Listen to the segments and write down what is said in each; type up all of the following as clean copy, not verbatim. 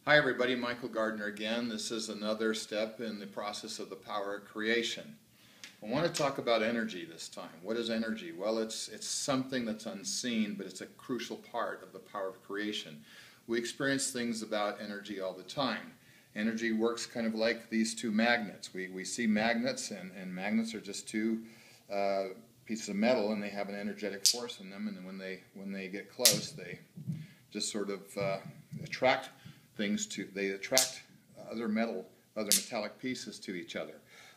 Hi everybody, Michael Gardner again. This is another step in the process of the power of creation. I want to talk about energy this time. What is energy? Well, it's something that's unseen, but it's a crucial part of the power of creation. We experience things about energy all the time. Energy works kind of like these two magnets. We see magnets, and magnets are just two pieces of metal, and they have an energetic force in them, and then when they get close, they just sort of attract things they attract other metallic pieces to each other.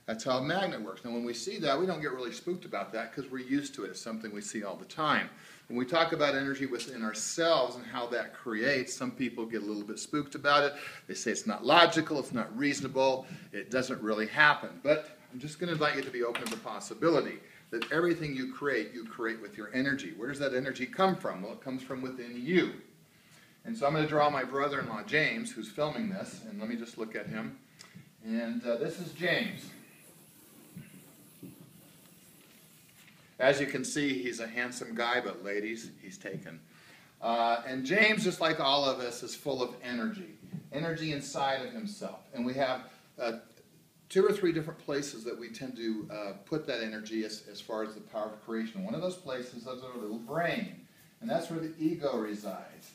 That's how a magnet works. Now when we see that, we don't get really spooked about that because we're used to it. It's something we see all the time. When we talk about energy within ourselves and how that creates, some people get a little bit spooked about it. They say it's not logical, it's not reasonable, it doesn't really happen. But I'm just going to invite you to be open to the possibility that everything you create with your energy. Where does that energy come from? Well, it comes from within you. And so I'm going to draw my brother-in-law, James, who's filming this, and let me just look at him. And this is James. As you can see, he's a handsome guy, but ladies, he's taken. And James, just like all of us, is full of energy inside of himself. And we have 2 or 3 different places that we tend to put that energy as far as the power of creation. One of those places is our little brain, and that's where the ego resides.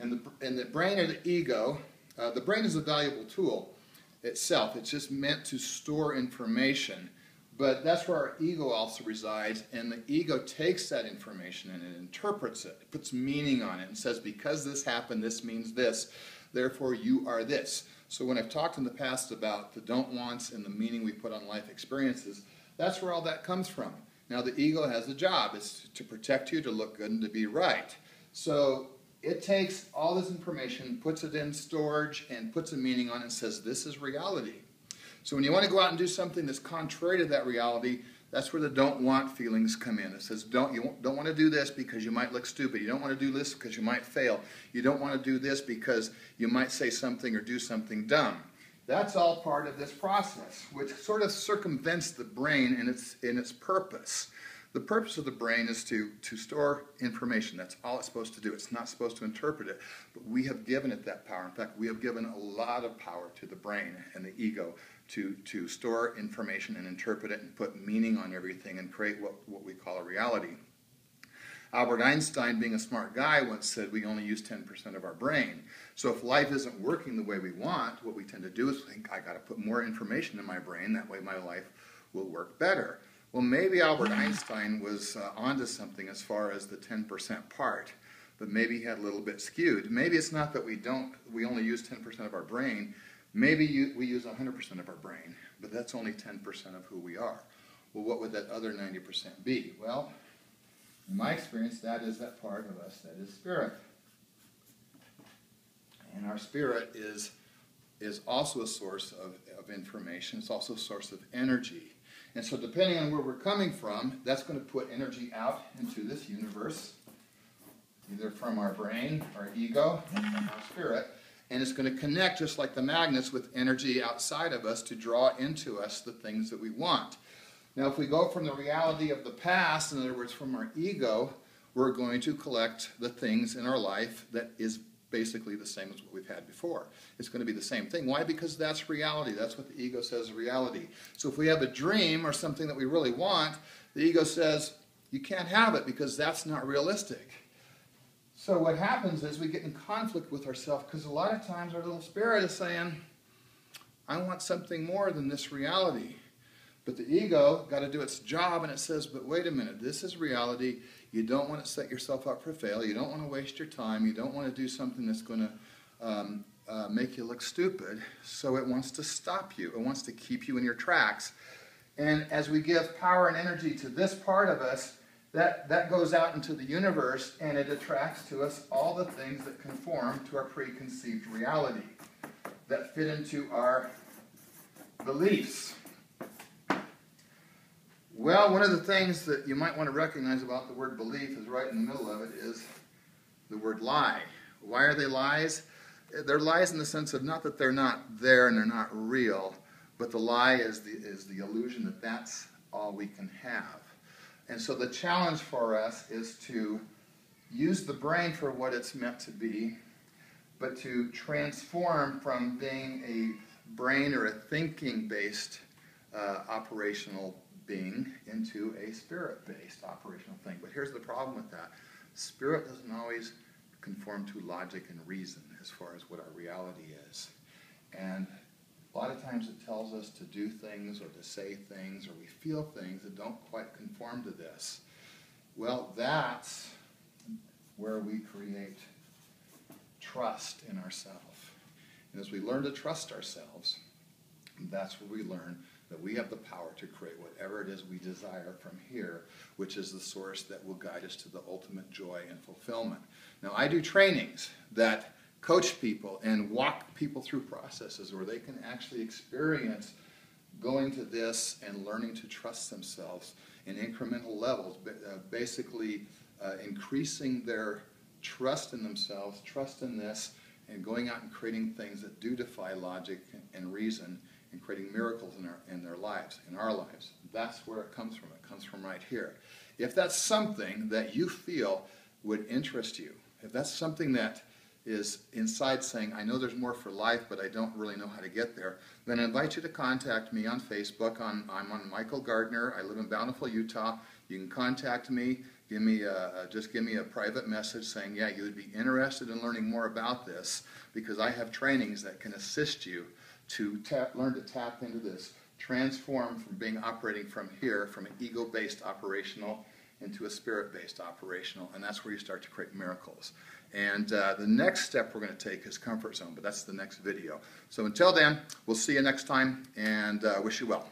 And the brain or the ego, the brain is a valuable tool itself. It's just meant to store information. But that's where our ego also resides, and the ego takes that information and it interprets it. It puts meaning on it and says, because this happened, this means this. Therefore, you are this. So when I've talked in the past about the don't wants and the meaning we put on life experiences, that's where all that comes from. Now, the ego has a job. It's to protect you, to look good, and to be right. So it takes all this information, puts it in storage, and puts a meaning on it and says, this is reality. So when you want to go out and do something that's contrary to that reality, that's where the don't want feelings come in. It says, you don't want to do this because you might look stupid. You don't want to do this because you might fail. You don't want to do this because you might say something or do something dumb. That's all part of this process, which sort of circumvents the brain in its purpose. The purpose of the brain is to store information. That's all it's supposed to do. It's not supposed to interpret it, but we have given it that power. In fact, we have given a lot of power to the brain and the ego to store information and interpret it and put meaning on everything and create what we call a reality. Albert Einstein, being a smart guy, once said we only use 10% of our brain. So if life isn't working the way we want, what we tend to do is think, I got to put more information in my brain, that way my life will work better. Well, maybe Albert Einstein was onto something as far as the 10% part, but maybe he had a little bit skewed. Maybe it's not that we only use 10% of our brain. Maybe we use 100% of our brain, but that's only 10% of who we are. Well, what would that other 90% be? Well, in my experience, that is that part of us that is spirit. And our spirit is also a source of information. It's also a source of energy. And so depending on where we're coming from, that's going to put energy out into this universe, either from our brain, our ego, or from our spirit. And it's going to connect, just like the magnets, with energy outside of us to draw into us the things that we want. Now, if we go from the reality of the past, in other words, from our ego, we're going to collect the things in our life that is basically the same as what we've had before. It's going to be the same thing. Why? Because that's reality. That's what the ego says is reality. So if we have a dream or something that we really want, the ego says, you can't have it because that's not realistic. So what happens is we get in conflict with ourselves because a lot of times our little spirit is saying, I want something more than this reality. But the ego got to do its job, and it says, but wait a minute, this is reality. You don't want to set yourself up for failure. You don't want to waste your time. You don't want to do something that's going to make you look stupid. So it wants to stop you. It wants to keep you in your tracks. And as we give power and energy to this part of us, that goes out into the universe, and it attracts to us all the things that conform to our preconceived reality, that fit into our beliefs. Well, one of the things that you might want to recognize about the word belief is right in the middle of it is the word lie. Why are they lies? They're lies in the sense of not that they're not there and they're not real, but the lie is the illusion that that's all we can have. And so the challenge for us is to use the brain for what it's meant to be, but to transform from being a brain or a thinking-based operational being into a spirit-based operational thing. But here's the problem with that. Spirit doesn't always conform to logic and reason as far as what our reality is. And a lot of times it tells us to do things or to say things or we feel things that don't quite conform to this. Well, that's where we create trust in ourselves. And as we learn to trust ourselves, that's where we learn that we have the power to create whatever it is we desire from here, which is the source that will guide us to the ultimate joy and fulfillment. Now, I do trainings that coach people and walk people through processes where they can actually experience going to this and learning to trust themselves in incremental levels, basically increasing their trust in themselves, trust in this, and going out and creating things that do defy logic and reason, and creating miracles in their lives, in our lives. That's where it comes from. It comes from right here. If that's something that you feel would interest you, if that's something that is inside saying, I know there's more for life, but I don't really know how to get there, then I invite you to contact me on Facebook. I'm on Michael Gardner. I live in Bountiful, Utah. You can contact me. Just give me a private message saying, yeah, you would be interested in learning more about this, because I have trainings that can assist you to learn to tap into this, transform from being operating from here, from an ego-based operational into a spirit-based operational, and that's where you start to create miracles. And the next step we're going to take is comfort zone, but that's the next video. So until then, we'll see you next time, and wish you well.